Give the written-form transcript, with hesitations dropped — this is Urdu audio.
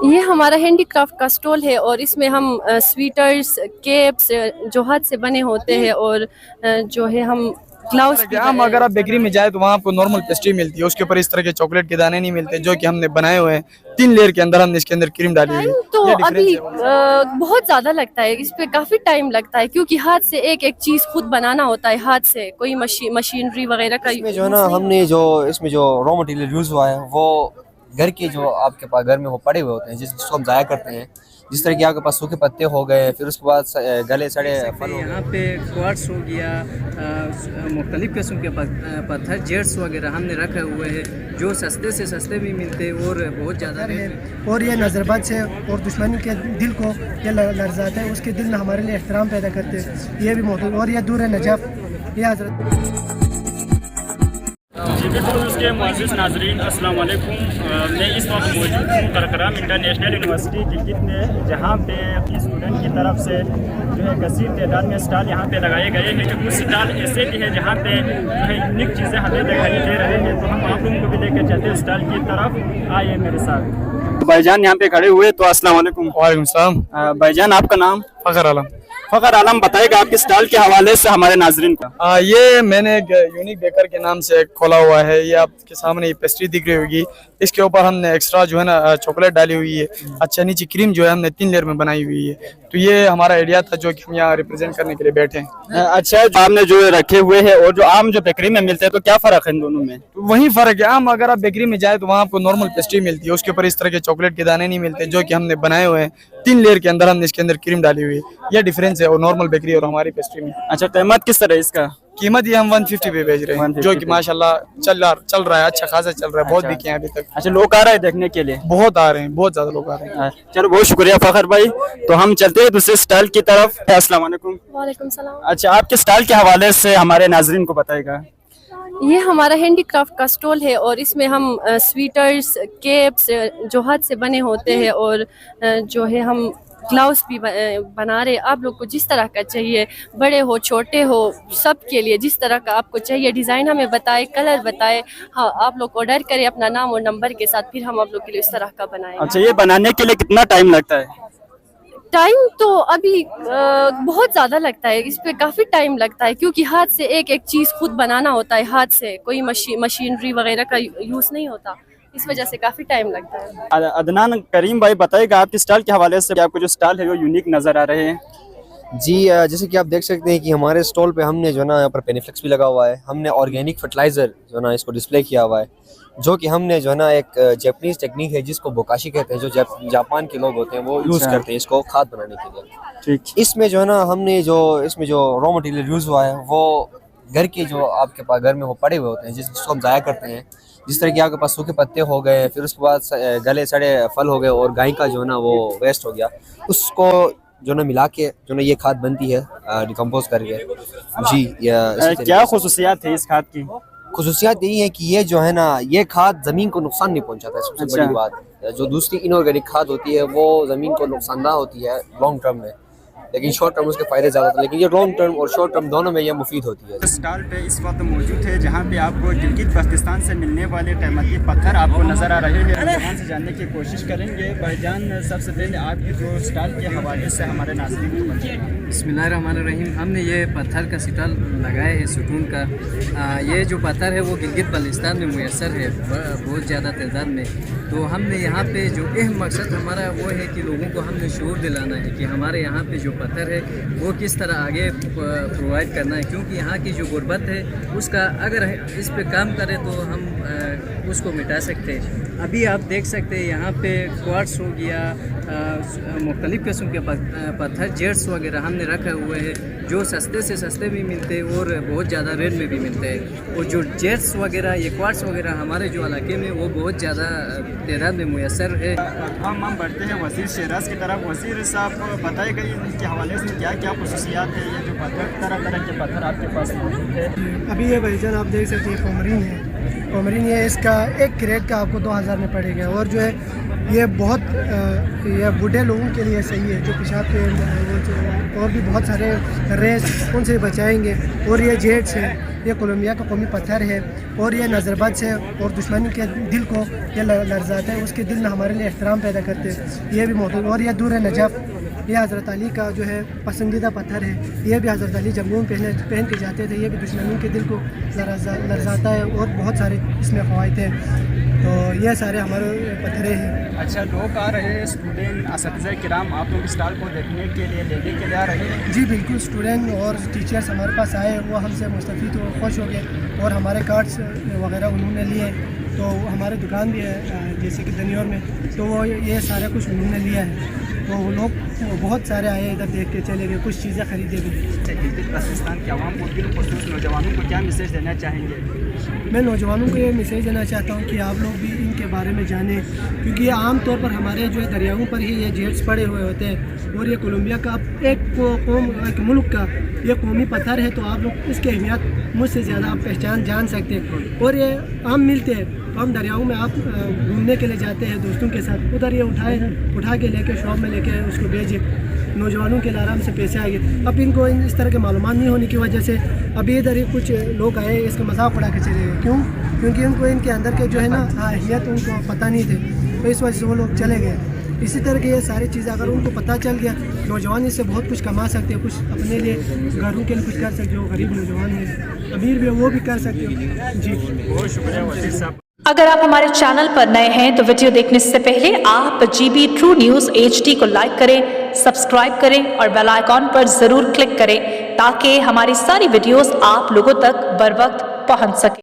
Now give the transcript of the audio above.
یہ ہمارا ہینڈی کرافٹ کا سٹول ہے اور اس میں ہم سویٹرز کیپس جو ہاتھ سے بنے ہوتے ہیں اور جو ہے ہم گلاؤز بھی ہم اگر آپ بیکری میں جائیں تو وہاں آپ کو نارمل پیسٹری ملتی ہے، اس کے اوپر اس طرح کے چاکلیٹ کے دانے نہیں ملتے جو کہ ہم نے بنائے ہوئے ہیں 3 لیئر کے اندر، ہم نے اس کے اندر کریم ڈالی ہوئی ٹائم ہے. تو یہ ڈفرینس ابھی ہے. بہت زیادہ لگتا ہے، اس پہ کافی ٹائم لگتا ہے کیونکہ ہاتھ سے ایک ایک چیز خود بنانا ہوتا ہے، ہاتھ سے کوئی مشینری وغیرہ کا اس میں جو ہے یوز نا نہیں ہم نے ہوتا. اس میں جو را مٹیریل یوز ہوا ہے وہ گھر کے جو آپ کے پاس گھر میں وہ پڑے ہوئے ہوتے ہیں جس کو ہم ضائع کرتے ہیں، جس طرح کہ آپ کے پاس سوکھے پتے ہو گئے، پھر اس کے بعد گلے سڑے پھل ہو گئے. یہاں پہ کوارٹز ہو گیا، مختلف قسم کے پتھر جیٹس وغیرہ ہم نے رکھے ہوئے ہیں جو سستے سے سستے بھی ملتے اور بہت زیادہ ہے. اور یہ نظر بد سے اور دشمنی کے دل کو یہ لرزاتا ہے، اس کے دل میں ہمارے لیے احترام پیدا کرتے ہیں، یہ بھی موجود. اور یہ دور نجف یہ حضرت جی بالکل. اس کے معزز ناظرین السلام علیکم. میں اس وقت موجود ہوں کرکرام انٹرنیشنل یونیورسٹی گلگت میں، جہاں پہ اسٹوڈنٹ کی طرف سے جو ہے کثیر تعداد میں اسٹال یہاں پہ لگائے گئے ہیں. جو کچھ اسٹال ایسے بھی ہیں جہاں پہ جو ہے یونیک چیزیں ہمیں دکھائی دے رہے ہیں، تو ہم آپ لوگوں کو بھی لے کے چلتے اسٹال کی طرف. آئیے میرے ساتھ. بھائی جان یہاں پہ کھڑے ہوئے، تو السلام علیکم. وعلیکم السلام. بھائی جان آپ کا نام؟ فخر عالم. فخر عالم، بتائے گا آپ کے اسٹال کے حوالے سے ہمارے ناظرین کو. یہ میں نے ایک یونیک بیکر کے نام سے کھولا ہوا ہے. یہ آپ کے سامنے یہ پیسٹری دکھ رہی ہوگی، اس کے اوپر ہم نے ایکسٹرا جو ہے نا چاکلیٹ ڈالی ہوئی ہے. اچھا نیچے کریم جو ہے ہم نے 3 لیئر میں بنائی ہوئی ہے. تو یہ ہمارا آئیڈیا تھا جو کہ ہم یہاں ریپرزینٹ کرنے کے لیے بیٹھے ہیں. اچھا، جو آپ نے جو رکھے ہوئے ہیں اور جو عام جو بیکری میں ملتے ہیں، تو کیا فرق ہے ان دونوں میں؟ وہی فرق ہے. ہم اگر آپ بیکری میں جائیں تو وہاں آپ کو نارمل پیسٹری ملتی ہے، اس کے اوپر اس طرح کے چاکلیٹ کے دانے نہیں ملتے جو کہ ہم نے بنائے ہوئے ہیں 3 لیئر کے اندر، ہم نے اس کے اندر کریم ڈالی ہوئی ہے. یہ ڈفرینس ہے اور نارمل بیکری اور ہماری پیسٹری میں. اچھا، قیمت کس طرح ہے اس کا؟ قیمت یہ ہم 150 پہ بیچ رہے ہیں، جو کہ ماشاءاللہ چل رہا ہے، اچھا خاصا چل رہا ہے. بہت بکے ہیں ابھی تک. اچھا، لوگ آ رہے ہیں دیکھنے کے لیے؟ بہت آ رہے ہیں، بہت زیادہ لوگ آ رہے ہیں. چلو بہت شکریہ فخر بھائی. تو ہم چلتے ہیں دوسرے اسٹال کی طرف. السلام علیکم. وعلیکم السلام. اچھا، آپ کے اسٹال کے حوالے سے ہمارے ناظرین کو بتائے گا. یہ ہمارا ہینڈی کرافٹ کا سٹول ہے اور اس میں ہم سویٹرز کیپس جو ہاتھ سے بنے ہوتے ہیں اور جو ہے ہم گلاؤز بھی بنا رہے. آپ لوگ کو جس طرح کا چاہیے، بڑے ہو چھوٹے ہو، سب کے لیے جس طرح کا آپ کو چاہیے ڈیزائن ہمیں بتائے، کلر بتائے. ہاں، آپ لوگ آرڈر کریں اپنا نام اور نمبر کے ساتھ، پھر ہم آپ لوگ کے لیے اس طرح کا بنائیں. اچھا، یہ بنانے کے لیے کتنا ٹائم لگتا ہے؟ ٹائم تو ابھی بہت زیادہ لگتا ہے، اس پہ کافی ٹائم لگتا ہے کیونکہ ہاتھ سے ایک ایک چیز خود بنانا ہوتا ہے، ہاتھ سے کوئی مشینری وغیرہ کا یوز نہیں ہوتا، اس وجہ سے کافی ٹائم لگتا ہے. عدنان کریم بھائی، بتائے گا آپ کے اسٹال کے حوالے سے آپ کو جو اسٹال ہے وہ یونیک نظر آ رہے ہیں. جی جیسے کہ آپ دیکھ سکتے ہیں کہ ہمارے اسٹال پہ ہم نے جو ہے نا یہاں پر پینیفلیکس بھی لگا ہوا ہے. ہم نے آرگینک فرٹیلائزر جو ہے نا اس کو ڈسپلے کیا ہوا ہے، جو کہ ہم نے جو ہے نا ایک جیپنیز ٹیکنیک ہے جس کو بوکاشی کہتے ہیں، جو جاپان کے لوگ ہوتے ہیں وہ یوز کرتے ہیں اس کو کھاد بنانے کے لیے. اس میں جو ہے نا ہم نے اس میں جو را مٹیریل یوز ہوا ہے وہ گھر کے جو آپ کے پاس گھر میں وہ پڑے ہوئے ہوتے ہیں جس کو ہم ضائع کرتے ہیں، جس طرح کہ آپ کے پاس سوکھے پتے ہو گئے، پھر اس کے بعد گلے سڑے پھل ہو گئے اور گائے کا جو ہے نا وہ ویسٹ ہو گیا، اس کو جو نا ملا کے جو نا یہ کھاد بنتی ہے ڈیکمپوز کر کے. جی، کیا خصوصیات ہے اس کھاد کی؟ خصوصیات یہی ہے کہ یہ جو ہے نا یہ کھاد زمین کو نقصان نہیں پہنچاتا ہے. سب سے بڑی بات جو دوسری انآرگینک کھاد ہوتی ہے وہ زمین کو نقصان دہ ہوتی ہے لانگ ٹرم میں، لیکن شارٹ ٹرم اس کے فائدے زیادہ ہوتے ہیں، لیکن یہ لانگ ٹرم اور شارٹ ٹرم دونوں میں یہ مفید ہوتی ہے. اسٹال پہ اس وقت موجود ہے جہاں پہ آپ کو گلگت بلتستان سے ملنے والے قیمتی پتھر آپ کو نظر آ رہے ہیں. زبان سے جاننے کی کوشش کریں گے. بھائی جان، سب سے پہلے آپ کی جو اسٹال کے حوالے سے ہمارے ناظرین کو بتائیں. بسم اللہ الرحمن الرحیم. ہم نے یہ پتھر کا اسٹال لگایا ہے ستون کا. یہ جو پتھر ہے وہ گلگت بلتستان میں میسر ہے بہت زیادہ تعداد میں. تو ہم نے یہاں پہ جو اہم مقصد ہمارا وہ ہے کہ لوگوں کو ہم نے شعور دلانا ہے کہ ہمارے یہاں پہ جو پتھر ہے وہ کس طرح آگے پرووائڈ کرنا ہے، کیونکہ یہاں کی جو غربت ہے اس کا اگر اس پہ کام کرے تو ہم اس کو مٹا سکتے ہیں. ابھی آپ دیکھ سکتے ہیں یہاں پہ کوارٹز ہو گیا، مختلف قسم کے پتھر جیٹس وغیرہ ہم نے رکھے ہوئے ہیں جو سستے سے سستے بھی ملتے ہیں اور بہت زیادہ ریٹ میں بھی ملتے ہیں. اور جو جیٹس وغیرہ یہ کوارٹز وغیرہ ہمارے جو علاقے میں وہ بہت زیادہ تعداد میں میسر ہے. ہم بڑھتے ہیں وزیر شہراز کی طرف. وزیر صاحب، بتائے گا ان کے حوالے سے کیا کیا خصوصیات ہیں؟ یہ جو پتھر، طرح طرح کے پتھر آپ کے پاس موجود ہے. ابھی یہ بھائی جان آپ دیکھ سکتے ہیں کومرین ہے. کومرین یہ اس کا ایک کریٹ کا آپ کو 2000 میں پڑے گا، اور جو ہے یہ بہت یہ بوڑھے لوگوں کے لیے صحیح ہے، جو پیشاب کے اور بھی بہت سارے ریس ان سے بچائیں گے. اور یہ جیٹس ہے، یہ کولمبیا کا قومی پتھر ہے، اور یہ نظر بد سے اور دشمنی کے دل کو یہ لرزاتا ہے، اس کے دل میں ہمارے لیے احترام پیدا کرتے ہیں. یہ بھی موجود. اور یہ دور نجف، یہ حضرت علی کا جو ہے پسندیدہ پتھر ہے. یہ بھی حضرت علی جنگوں میں پہن کے جاتے تھے. یہ بھی دشمنوں کے دل کو لرزاتا ہے، اور بہت سارے اس میں فوائد ہیں. تو یہ سارے ہمارے پتھرے ہیں. اچھا، لوگ آ رہے ہیں، اسٹوڈنٹ اساتذہ کرام آپ لوگ اسٹال کو دیکھنے کے لیے لینے کے لیے آ رہے ہیں؟ جی بالکل، اسٹوڈنٹ اور ٹیچرس ہمارے پاس آئے، وہ ہم سے مستفید و خوش ہو گئے، اور ہمارے کارڈس وغیرہ انہوں نے لیے. تو ہمارے دکان بھی ہے جیسے کہ دنیور میں، تو وہ یہ سارا کچھ انہوں نے لیا ہے. تو وہ لوگ بہت سارے آئے، ادھر دیکھ کے چلے گئے، کچھ چیزیں خریدے بھی. گلگت بلتستان کے عوام کو، بالخصوص نوجوانوں کو کیا میسیج دینا چاہیں گے؟ میں نوجوانوں کو یہ میسیج دینا چاہتا ہوں کہ آپ لوگ بھی ان کے بارے میں جانیں، کیونکہ یہ عام طور پر ہمارے جو ہے دریاؤں پر ہی یہ جیٹس پڑے ہوئے ہوتے ہیں. اور یہ کولمبیا کا ایک قوم، ایک ملک کا یہ قومی پتھر ہے. تو آپ لوگ اس کی اہمیت مجھ سے زیادہ آپ جان سکتے ہیں. اور یہ عام ملتے ہیں، تو ہم دریاؤں میں آپ گھومنے کے لیے جاتے ہیں دوستوں کے ساتھ، ادھر یہ اٹھا کے لے کے شاپ میں لے کے اس کو بیچے. نوجوانوں کے آرام سے پیسے آئے گئے. اب ان کو اس طرح کے معلومات نہیں ہونے کی وجہ سے ابھی ادھر کچھ لوگ آئے، اس کا مذاق اڑا کے چلے گئے. کیوں؟ کیونکہ ان کو ان کے اندر کے جو ہے نا اہمیت ان کو پتہ نہیں تھے، تو اس وجہ سے وہ لوگ چلے گئے. اسی طرح کی یہ ساری چیزیں اگر ان کو پتہ چل گیا، نوجوان اس سے بہت کچھ کما سکتے ہیں، کچھ اپنے لیے گھروں کے لیے کچھ کر سکتے ہو. غریب نوجوان ہیں، امیر بھی وہ بھی کر سکتے ہو. جی بہت شکریہ وزیر صاحب. اگر آپ ہمارے چینل پر نئے ہیں تو ویڈیو دیکھنے سے پہلے آپ GB ٹرو نیوز HD کو لائک کریں، سبسکرائب کریں اور بیل آئیکن پر ضرور کلک کریں تاکہ ہماری ساری ویڈیوز آپ لوگوں تک بر وقت پہنچ سکیں.